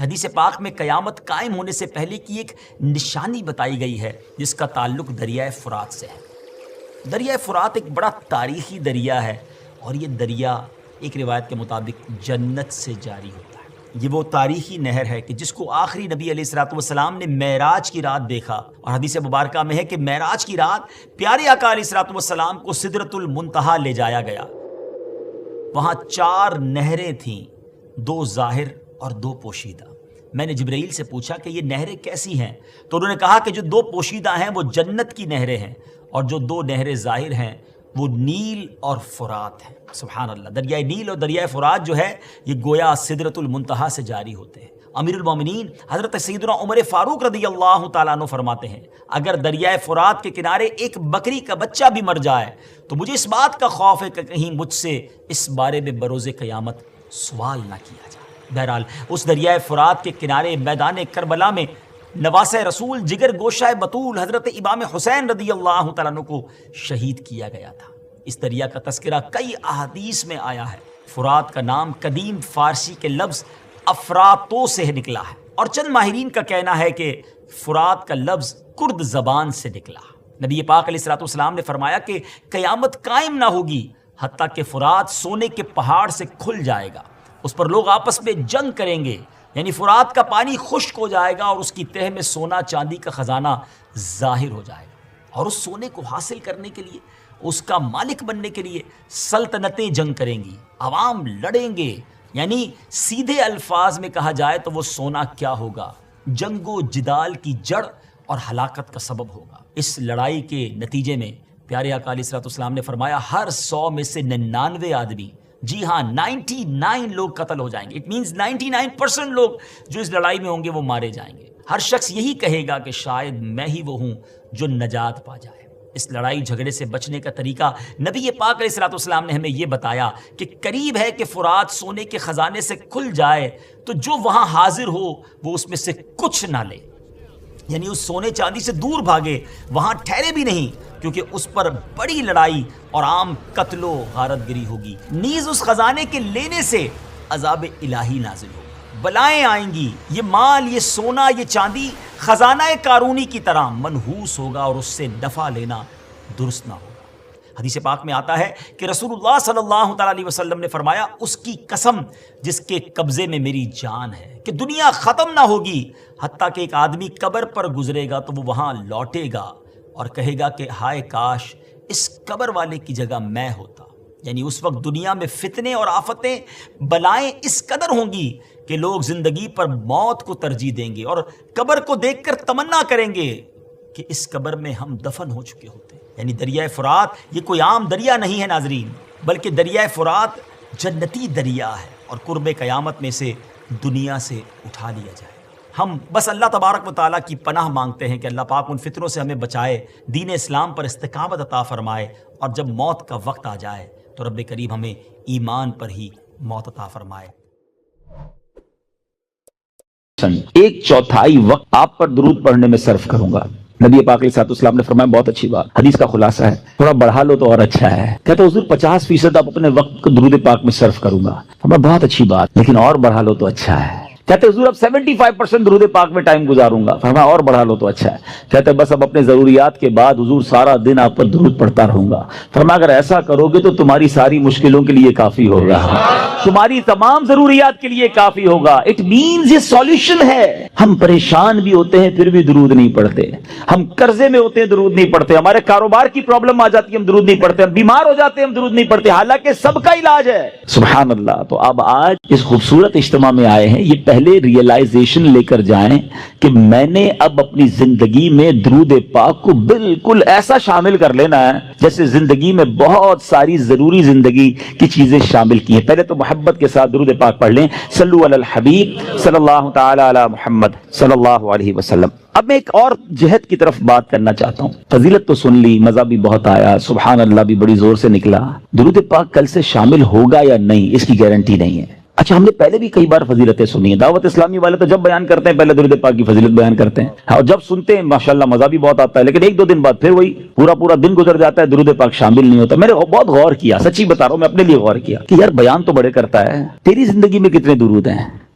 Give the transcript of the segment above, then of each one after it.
حدیث پاک میں قیامت قائم ہونے سے پہلے کی ایک نشانی بتائی گئی ہے جس کا تعلق دریائے فرات سے ہے۔ دریائے فرات ایک بڑا تاریخی دریا ہے اور یہ دریا ایک روایت کے مطابق جنت سے جاری ہوتا ہے۔ یہ وہ تاریخی نہر ہے کہ جس کو آخری نبی علیہ الصلوۃ والسلام نے معراج کی رات دیکھا، اور حدیث مبارکہ میں ہے کہ معراج کی رات پیارے آقا علیہ الصلوۃ والسلام کو سدرۃ المنتہا لے جایا گیا۔ وہاں 4 نہریں تھیں، 2 ظاہر اور 2 پوشیدہ۔ میں نے جبرائیل سے پوچھا کہ یہ نہریں کیسی ہیں، تو انہوں نے کہا کہ جو 2 پوشیدہ ہیں وہ جنت کی نہریں ہیں، اور جو 2 نہریں ظاہر ہیں وہ نیل اور فرات ہیں۔ سبحان اللہ، دریائے نیل اور دریائے فرات جو ہے یہ گویا سدرۃ المنتہا سے جاری ہوتے ہیں۔ امیر المومنین حضرت سیدنا عمر فاروق رضی اللہ تعالیٰ عنہ فرماتے ہیں، اگر دریائے فرات کے کنارے ایک بکری کا بچہ بھی مر جائے تو مجھے اس بات کا خوف ہے کہ کہیں مجھ سے اس بارے میں بروز قیامت سوال نہ کیا جائے۔ بہرحال اس دریائے فرات کے کنارے میدان کربلا میں نواسہ رسول جگر گوشہ بطول حضرت امام حسین رضی اللہ تعالیٰ عنہ کو شہید کیا گیا تھا۔ اس دریا کا تذکرہ کئی احادیث میں آیا ہے۔ فرات کا نام قدیم فارسی کے لفظ افراتو سے نکلا ہے، اور چند ماہرین کا کہنا ہے کہ فرات کا لفظ کرد زبان سے نکلا۔ نبی پاک علیہ الصلوۃ والسلام نے فرمایا کہ قیامت قائم نہ ہوگی حتیٰ کہ فرات سونے کے پہاڑ سے کھل جائے گا، اس پر لوگ آپس میں جنگ کریں گے، یعنی فرات کا پانی خشک ہو جائے گا اور اس کی تہہ میں سونا چاندی کا خزانہ ظاہر ہو جائے گا، اور اس سونے کو حاصل کرنے کے لیے، اس کا مالک بننے کے لیے سلطنتیں جنگ کریں گی، عوام لڑیں گے۔ یعنی سیدھے الفاظ میں کہا جائے تو وہ سونا کیا ہوگا؟ جنگ و جدال کی جڑ اور ہلاکت کا سبب ہوگا۔ اس لڑائی کے نتیجے میں پیارے آقا علیہ الصلوۃ والسلام نے فرمایا ہر 100 میں سے 99 آدمی، جی ہاں 99 لوگ قتل ہو جائیں گے۔ اٹ مینز 99% لوگ جو اس لڑائی میں ہوں گے وہ مارے جائیں گے۔ ہر شخص یہی کہے گا کہ شاید میں ہی وہ ہوں جو نجات پا جائے۔ اس لڑائی جھگڑے سے بچنے کا طریقہ نبی پاک علیہ الصلوۃ والسلام نے ہمیں یہ بتایا کہ قریب ہے کہ فرات سونے کے خزانے سے کھل جائے تو جو وہاں حاضر ہو وہ اس میں سے کچھ نہ لے، یعنی اس سونے چاندی سے دور بھاگے، وہاں ٹھہرے بھی نہیں، کیونکہ اس پر بڑی لڑائی اور عام قتل و غارت گری ہوگی۔ نیز اس خزانے کے لینے سے عذاب الہی نازل ہوگا، بلائیں آئیں گی، یہ مال، یہ سونا، یہ چاندی خزانہ قارونی کی طرح منحوس ہوگا اور اس سے نفع لینا درست نہ ہوگا۔ حدیث پاک میں آتا ہے کہ رسول اللہ صلی اللہ تعالیٰ علیہ وسلم نے فرمایا اس کی قسم جس کے قبضے میں میری جان ہے کہ دنیا ختم نہ ہوگی حتیٰ کہ ایک آدمی قبر پر گزرے گا تو وہ وہاں لوٹے گا اور کہے گا کہ ہائے کاش اس قبر والے کی جگہ میں ہوتا۔ یعنی اس وقت دنیا میں فتنے اور آفتیں، بلائیں اس قدر ہوں گی کہ لوگ زندگی پر موت کو ترجیح دیں گے اور قبر کو دیکھ کر تمنا کریں گے کہ اس قبر میں ہم دفن ہو چکے ہوتے۔ یعنی دریائے فرات یہ کوئی عام دریا نہیں ہے ناظرین، بلکہ دریائے فرات جنتی دریا ہے اور قرب قیامت میں سے دنیا سے اٹھا لیا جائے۔ ہم بس اللہ تبارک و تعالیٰ کی پناہ مانگتے ہیں کہ اللہ پاک ان فتنوں سے ہمیں بچائے، دین اسلام پر استقامت عطا فرمائے، اور جب موت کا وقت آ جائے تو رب کریم ہمیں ایمان پر ہی موت عطا فرمائے۔ 1/4 وقت آپ پر درود پڑھنے میں صرف کروں گا۔ نبی پاک علیہ الصلوۃ والسلام نے فرمایا بہت اچھی بات، حدیث کا خلاصہ ہے، تھوڑا بڑھا لو تو اور اچھا ہے۔ کہتے حضور 50% آپ اپنے وقت کو درود پاک میں صرف کروں گا۔ فرمایا بہت اچھی بات، لیکن اور بڑھا لو تو اچھا ہے۔ کہتے حضور اب 75% درود پاک میں ٹائم گزاروں گا۔ فرمایا اور بڑھا لو تو اچھا ہے۔ کہتے بس اب اپنے ضروریات کے بعد حضور سارا دن آپ پر درود پڑھتا رہوں گا۔ فرمایا اگر ایسا کرو گے تو تمہاری ساری مشکلوں کے لیے کافی ہوگا، تمہاری تمام ضروریات کے لیے کافی ہوگا۔ اٹ مینز یہ سولوشن ہے۔ ہم پریشان بھی ہوتے ہیں پھر بھی درود نہیں پڑھتے، ہم قرضے میں ہوتے ہیں درود نہیں پڑھتے، ہمارے کاروبار کی پرابلم آ جاتی ہے ہم درود نہیں پڑھتے، ہم بیمار ہو جاتے ہیں ہم درود نہیں پڑھتے، حالانکہ سب کا علاج ہے۔ سبحان اللہ۔ تو اب آج اس خوبصورت اجتماع میں آئے ہیں، یہ پہلے ریئلائزیشن لے کر جائیں کہ میں نے اب اپنی زندگی میں درود پاک کو بالکل ایسا شامل کر لینا ہے جیسے زندگی میں بہت ساری ضروری زندگی کی چیزیں شامل کی ہیں۔ پہلے تو محبت کے ساتھ درود پاک پڑھ لیں، صلو علی الحبیب صلی اللہ تعالی علی محمد صلی اللہ علیہ وسلم۔ اب میں ایک اور جہت کی طرف بات کرنا چاہتا ہوں۔ فضیلت تو سن لی، مزہ بھی بہت آیا، سبحان اللہ بھی بڑی زور سے نکلا، درود پاک کل سے شامل ہوگا یا نہیں اس کی گارنٹی نہیں ہے۔ اچھا، ہم نے پہلے بھی کئی بار فضیلتیں سنی ہیں، دعوت اسلامی والے تو جب بیان کرتے ہیں پہلے درود پاک کی فضیلت بیان کرتے ہیں، اور جب سنتے ہیں ماشاءاللہ مزہ بھی بہت آتا ہے، لیکن 1-2 دن بعد پھر وہی پورا دن گزر جاتا ہے، درود پاک شامل نہیں ہوتا۔ میں نے بہت غور کیا، سچی بتا رہا ہوں، میں اپنے لیے غور کیا کہ یار بیان تو بڑے کرتا ہے، تیری زندگی میں کتنے درود ہیں،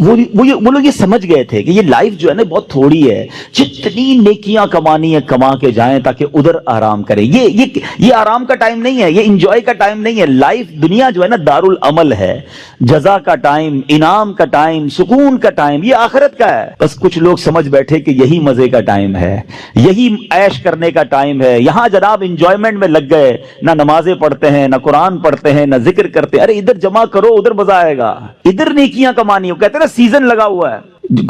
وہ لوگ یہ سمجھ گئے تھے کہ یہ لائف جو ہے نا بہت تھوڑی ہے، جتنی نیکیاں کمانی ہے کما کے جائیں تاکہ ادھر آرام کریں. یہ آرام کا ٹائم نہیں ہے، یہ انجوائے کا ٹائم نہیں ہے. لائف دنیا جو ہے نا دارالعمل ہے، جزا کا ٹائم، انعام کا ٹائم، سکون کا ٹائم یہ آخرت کا ہے. بس کچھ لوگ سمجھ بیٹھے کہ یہی مزے کا ٹائم ہے، یہی عیش کرنے کا ٹائم ہے. یہاں جناب انجوائمنٹ میں لگ گئے، نہ نمازیں پڑھتے ہیں، نہ قرآن پڑھتے ہیں، نہ ذکر کرتے. ارے ادھر جمع کرو، ادھر مزہ آئے گا. ادھر نیکیاں کمانی، وہ کہتے ہیں نا سیزن لگا ہوا ہے.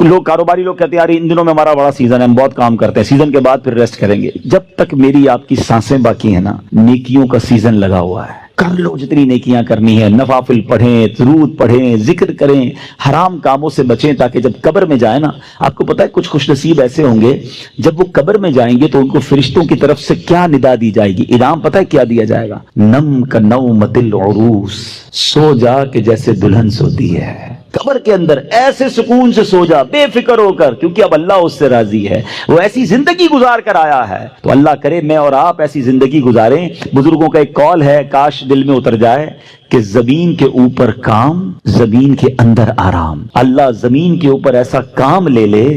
لوگ کاروباری لوگ کہتے ہیں یار ان دنوں میں ہمارا بڑا سیزن ہے، ہم بہت کام کرتے ہیں، سیزن کے بعد پھر ریسٹ کریں گے. جب تک میری آپ کی سانسیں باقی ہیں نا، نیکیوں کا سیزن لگا ہوا ہے. کر لو جتنی نیکیاں کرنی ہے، نوافل پڑھیں، درود پڑھیں، ذکر کریں، حرام کاموں سے بچیں، تاکہ جب قبر میں جائیں نا، آپ کو پتہ ہے کچھ خوش نصیب ایسے ہوں گے جب وہ قبر میں جائیں گے تو ان کو فرشتوں کی طرف سے کیا ندا دی جائے گی، انعام پتہ ہے کیا دیا جائے گا؟ نم کا نومۃ العروس، سو جا کہ جیسے دلہن سوتی ہے. قبر کے اندر ایسے سکون سے سو جا، بے فکر ہو کر، کیونکہ اب اللہ اس سے راضی ہے. وہ ایسی زندگی گزار کر آیا ہے. تو اللہ کرے میں اور آپ ایسی زندگی گزاریں. بزرگوں کا ایک قول ہے، کاش دل میں اتر جائے، کہ زمین کے اوپر کام، زمین کے اندر آرام. اللہ زمین کے اوپر ایسا کام لے لے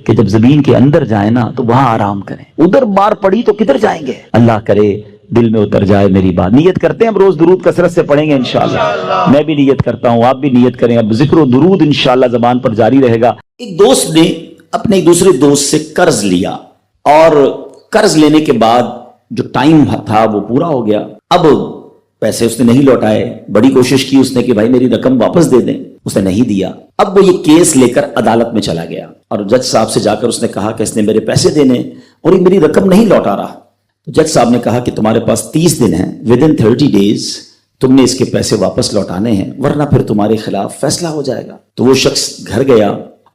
کہ جب زمین کے اندر جائیں نا تو وہاں آرام کریں. ادھر مار پڑی تو کدھر جائیں گے؟ اللہ کرے دل میں اتر جائے میری بات. نیت کرتے ہیں ہم روز درود کثرت سے پڑھیں گے انشاءاللہ. میں بھی نیت کرتا ہوں، آپ بھی نیت کریں. اب ذکر و درود انشاءاللہ زبان پر جاری رہے گا. ایک دوست نے اپنے ایک دوسرے دوست سے قرض لیا، اور قرض لینے کے بعد جو ٹائم تھا وہ پورا ہو گیا. اب پیسے اس نے نہیں لوٹائے. بڑی کوشش کی اس نے کہ بھائی میری رقم واپس دے دیں، اس نے نہیں دیا. اب وہ یہ کیس لے کر عدالت میں چلا گیا اور جج صاحب سے جا کر اس نے کہا کہ اس نے میرے پیسے دینے اور یہ میری رقم نہیں لوٹا رہا. جج صاحب نے کہا کہ تمہارے پاس 30 دن ہیں، ودن 30 days تم نے اس کے پیسے واپس لوٹانے ہیں، ورنہ پھر تمہارے خلاف فیصلہ ہو جائے گا. تو وہ شخص گھر گیا.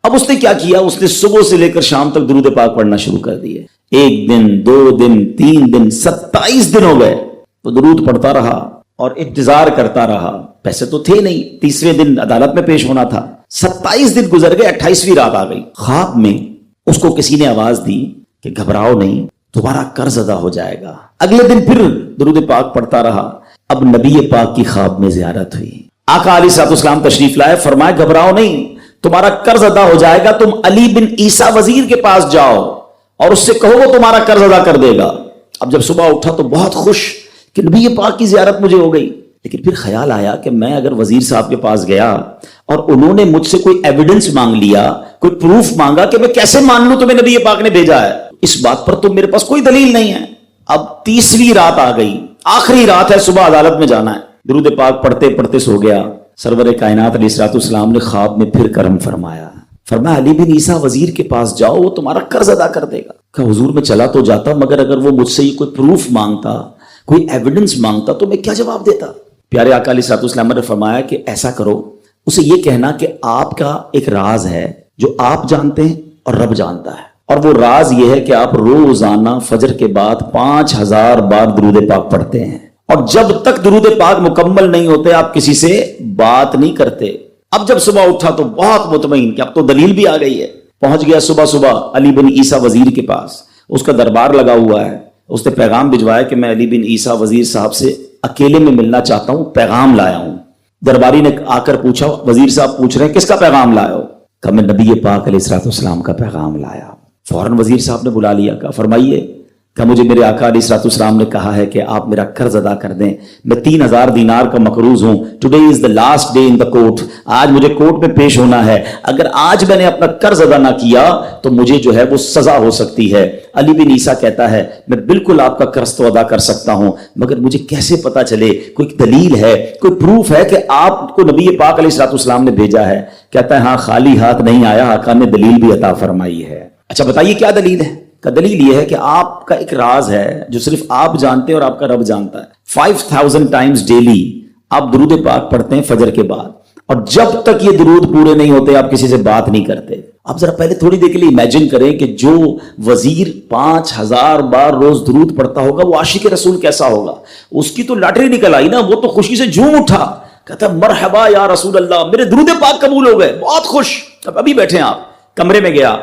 اب اس نے کیا کیا، اس نے صبح سے لے کر شام تک درود پاک پڑھنا شروع کر دیے. 1 دن 2 دن 3 دن 27 دن ہو گئے. وہ درود پڑھتا رہا اور انتظار کرتا رہا. پیسے تو تھے نہیں، 30ویں دن عدالت میں پیش ہونا تھا. 27 دن گزر گئے، 28ویں رات آ گئی. خواب میں اس کو کسی نے آواز دی کہ گھبراؤ نہیں، تمہارا قرض ادا ہو جائے گا. اگلے دن پھر درود پاک پڑھتا رہا. اب نبی پاک کی خواب میں زیارت ہوئی. آقا علیہ الصلوۃ والسلام تشریف لائے، فرمایا گھبراؤ نہیں، تمہارا قرض ادا ہو جائے گا. تم علی بن عیسیٰ وزیر کے پاس جاؤ اور اس سے کہو وہ تمہارا قرض ادا کر دے گا. اب جب صبح اٹھا تو بہت خوش کہ نبی پاک کی زیارت مجھے ہو گئی. لیکن پھر خیال آیا کہ میں اگر وزیر صاحب کے پاس گیا اور انہوں نے مجھ سے کوئی ایویڈنس مانگ لیا، کوئی پروف مانگا، کہ میں کیسے مان لوں تمہیں نبی پاک نے بھیجا ہے؟ اس بات پر تو میرے پاس کوئی دلیل نہیں ہے. اب 30ویں رات آ گئی، آخری رات ہے، صبح عدالت میں جانا ہے. درود پاک پڑھتے پڑھتے سو گیا. سرور کائنات علیہ الصلوۃ والسلام نے خواب میں پھر کرم فرمایا. فرمایا علی بن عیسیٰ وزیر کے پاس جاؤ، وہ تمہارا قرض ادا کر دے گا. کہ حضور میں چلا تو جاتا، مگر اگر وہ مجھ سے کوئی پروف مانگتا، کوئی ایویڈنس مانگتا تو میں کیا جواب دیتا؟ پیارے آقا علیہ الصلوۃ والسلام نے فرمایا کہ ایسا کرو، اسے یہ کہنا کہ آپ کا ایک راز ہے جو آپ جانتے ہیں اور رب جانتا ہے، اور وہ راز یہ ہے کہ آپ روزانہ فجر کے بعد 5000 بار درود پاک پڑھتے ہیں، اور جب تک درود پاک مکمل نہیں ہوتے آپ کسی سے بات نہیں کرتے. اب جب صبح اٹھا تو بہت مطمئن کہ اب تو دلیل بھی آ گئی ہے. پہنچ گیا صبح علی بن عیسیٰ وزیر کے پاس. اس کا دربار لگا ہوا ہے. اس نے پیغام بھجوایا کہ میں علی بن عیسیٰ وزیر صاحب سے اکیلے میں ملنا چاہتا ہوں، پیغام لایا ہوں. درباری نے آ کر پوچھا، وزیر صاحب پوچھ رہے ہیں کس کا پیغام لایا ہو؟ کہا میں نبی پاک علیہ الصلوۃ والسلام کا پیغام لایا. فوراً وزیر صاحب نے بلا لیا. کہا فرمائیے. کہ مجھے میرے آقا علیہ الصلوۃ والسلام نے کہا ہے کہ آپ میرا قرض ادا کر دیں. میں 3000 دینار کا مقروض ہوں. Today is the last day in the court. آج مجھے کورٹ میں پیش ہونا ہے. اگر آج میں نے اپنا قرض ادا نہ کیا تو مجھے جو ہے وہ سزا ہو سکتی ہے. علی بن عیسیٰ کہتا ہے میں بالکل آپ کا قرض تو ادا کر سکتا ہوں، مگر مجھے کیسے پتا چلے، کوئی دلیل ہے، کوئی پروف ہے کہ آپ کو نبی پاک علیہ الصلوۃ والسلام نے بھیجا ہے؟ کہتا ہے ہاں، خالی ہاتھ نہیں آیا، آقا نے دلیل بھی عطا فرمائی ہے. اچھا بتائیے کیا دلیل ہے؟ کا دلیل یہ ہے کہ آپ کا ایک راز ہے جو صرف آپ جانتے ہیں اور آپ کا رب جانتا ہے. 5000 ٹائمز ڈیلی آپ درود پاک پڑھتے ہیں فجر کے بعد، اور جب تک یہ درود پورے نہیں ہوتے آپ کسی سے بات نہیں کرتے. آپ ذرا پہلے تھوڑی دیر کے لیے امیجن کریں کہ جو وزیر 5000 بار روز درود پڑھتا ہوگا وہ عاشق رسول کیسا ہوگا. اس کی تو لاٹری نکل آئی نا، وہ تو خوشی سے جھوم اٹھا، کہتا مرحبا یا رسول اللہ، میرے درود پاک قبول ہو گئے، بہت خوش. اب ابھی بیٹھے ہیں آپ. کمرے میں گیا،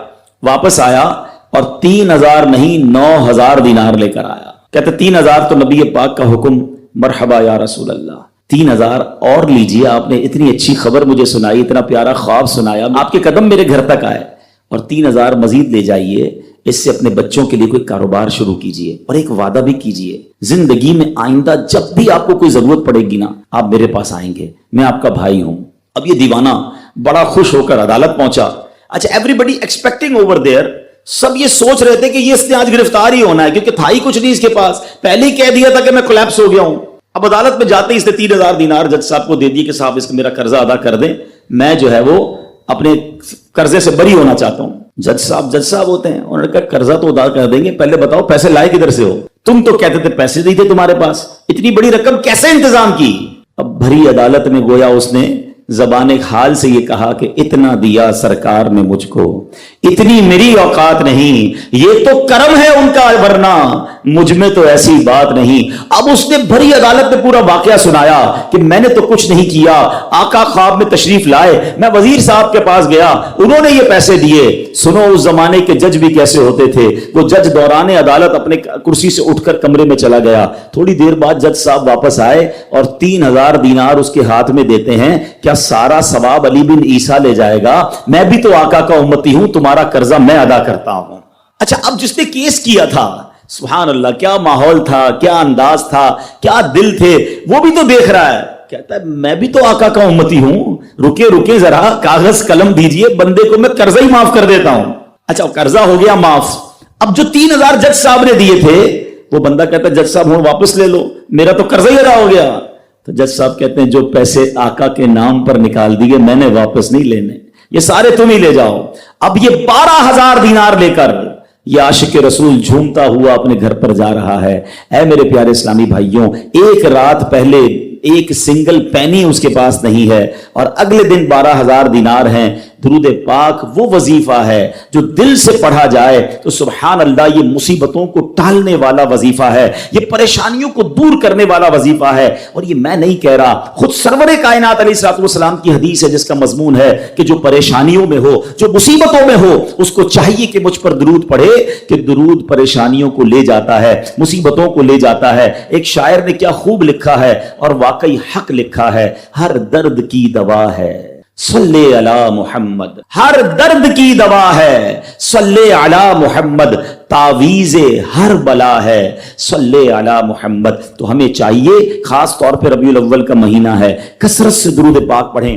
واپس آیا اور 3000 نہیں 9000 دینار لے کر آیا. کہتے 3000 تو نبی پاک کا حکم، مرحبا یا رسول اللہ. 3,000 اور لیجیے, آپ نے اتنی اچھی خبر مجھے سنائی, اتنا پیارا خواب سنایا, آپ کے قدم میرے گھر تک آئے, اور 3,000 مزید لے جائیے, اس سے اپنے بچوں کے لیے کوئی کاروبار شروع کیجیے, اور ایک وعدہ بھی کیجیے, زندگی میں آئندہ جب بھی آپ کو کوئی ضرورت پڑے گی نا, آپ میرے پاس آئیں گے, میں آپ کا بھائی ہوں. اب یہ دیوانہ بڑا خوش ہو کر عدالت پہنچا. اچھا, everybody expecting over there, سب یہ سوچ رہے تھے کہ یہ اس نے آج گرفتار ہی ہونا ہے, کیونکہ تھا ہی کچھ نہیں اس کے پاس, پہلے ہی کہہ دیا تھا کہ میں کولیپس ہو گیا ہوں. اب عدالت میں جاتے ہی اس نے 3,000 دینار جج صاحب کو دے دی کہ صاحب اس کا میرا قرضہ ادا کر دیں, میں جو ہے وہ اپنے قرضے سے بری ہونا چاہتا ہوں. جج صاحب ہوتے ہیں, انہوں نے کہا قرضہ تو ادا کر دیں گے, پہلے بتاؤ پیسے لائے کدھر سے ہو, تم تو کہتے تھے پیسے نہیں تھے تمہارے پاس, اتنی بڑی رقم کیسے انتظام کی. اب بھری عدالت میں گویا اس نے زبان حال سے یہ کہا کہ اتنا دیا سرکار نے مجھ کو, اتنی میری اوقات نہیں, یہ تو کرم ہے ان کا, ورنہ مجھ میں تو ایسی بات نہیں. اب اس نے بھری عدالت میں پورا واقعہ سنایا کہ میں نے تو کچھ نہیں کیا, آقا خواب میں تشریف لائے, میں وزیر صاحب کے پاس گیا, انہوں نے یہ پیسے دیے. سنو اس زمانے کے جج بھی کیسے ہوتے تھے, وہ جج دوران عدالت اپنے کرسی سے اٹھ کر کمرے میں چلا گیا, تھوڑی دیر بعد جج صاحب واپس آئے اور 3,000 دینار اس کے ہاتھ میں دیتے ہیں. کیا سارا ثواب علی بن عیسیٰ لے جائے گا؟ میں بھی تو آقا کا امتی ہوں, تمہارا قرضہ میں ادا کرتا ہوں. اچھا, اب جس نے کیس کیا تھا, سبحان اللہ, کیا ماحول تھا, کیا انداز تھا, کیا دل تھے, وہ بھی تو دیکھ رہا ہے, کہتا ہے میں بھی تو آقا کا امتی ہوں, رکے ذرا, کاغذ قلم دیجئے, بندے کو میں قرضہ ہی معاف کر دیتا ہوں. اچھا, قرضہ ہو گیا معاف. اب جو 3,000 جج صاحب نے دیے تھے, وہ بندہ کہتا ہے جج صاحب ہوں واپس لے لو, میرا تو قرضہ ہی ادا ہو گیا. تو جج صاحب کہتے ہیں جو پیسے آقا کے نام پر نکال دیے میں نے واپس نہیں لینے, یہ سارے تم ہی لے جاؤ. اب یہ 12,000 دینار لے کر یہ عاشق رسول جھومتا ہوا اپنے گھر پر جا رہا ہے. اے میرے پیارے اسلامی بھائیوں, ایک رات پہلے ایک سنگل پینی اس کے پاس نہیں ہے, اور اگلے دن 12,000 دینار ہیں. درود پاک وہ وظیفہ ہے جو دل سے پڑھا جائے تو سبحان اللہ یہ مصیبتوں کو ٹالنے والا وظیفہ ہے, یہ پریشانیوں کو دور کرنے والا وظیفہ ہے. اور یہ میں نہیں کہہ رہا, خود سرور کائنات علیہ الصلوۃ والسلام کی حدیث ہے جس کا مضمون ہے کہ جو پریشانیوں میں ہو, جو مصیبتوں میں ہو, اس کو چاہیے کہ مجھ پر درود پڑھے, کہ درود پریشانیوں کو لے جاتا ہے, مصیبتوں کو لے جاتا ہے. ایک شاعر نے کیا خوب لکھا ہے, اور واقعی حق لکھا ہے, ہر درد کی دوا ہے صلی علی محمد, ہر درد کی دوا ہے صلی علی محمد, تعویذ ہر بلا ہے صلی علی محمد. تو ہمیں چاہیے, خاص طور پہ ربیع الاول کا مہینہ ہے, کثرت سے درود پاک پڑھیں.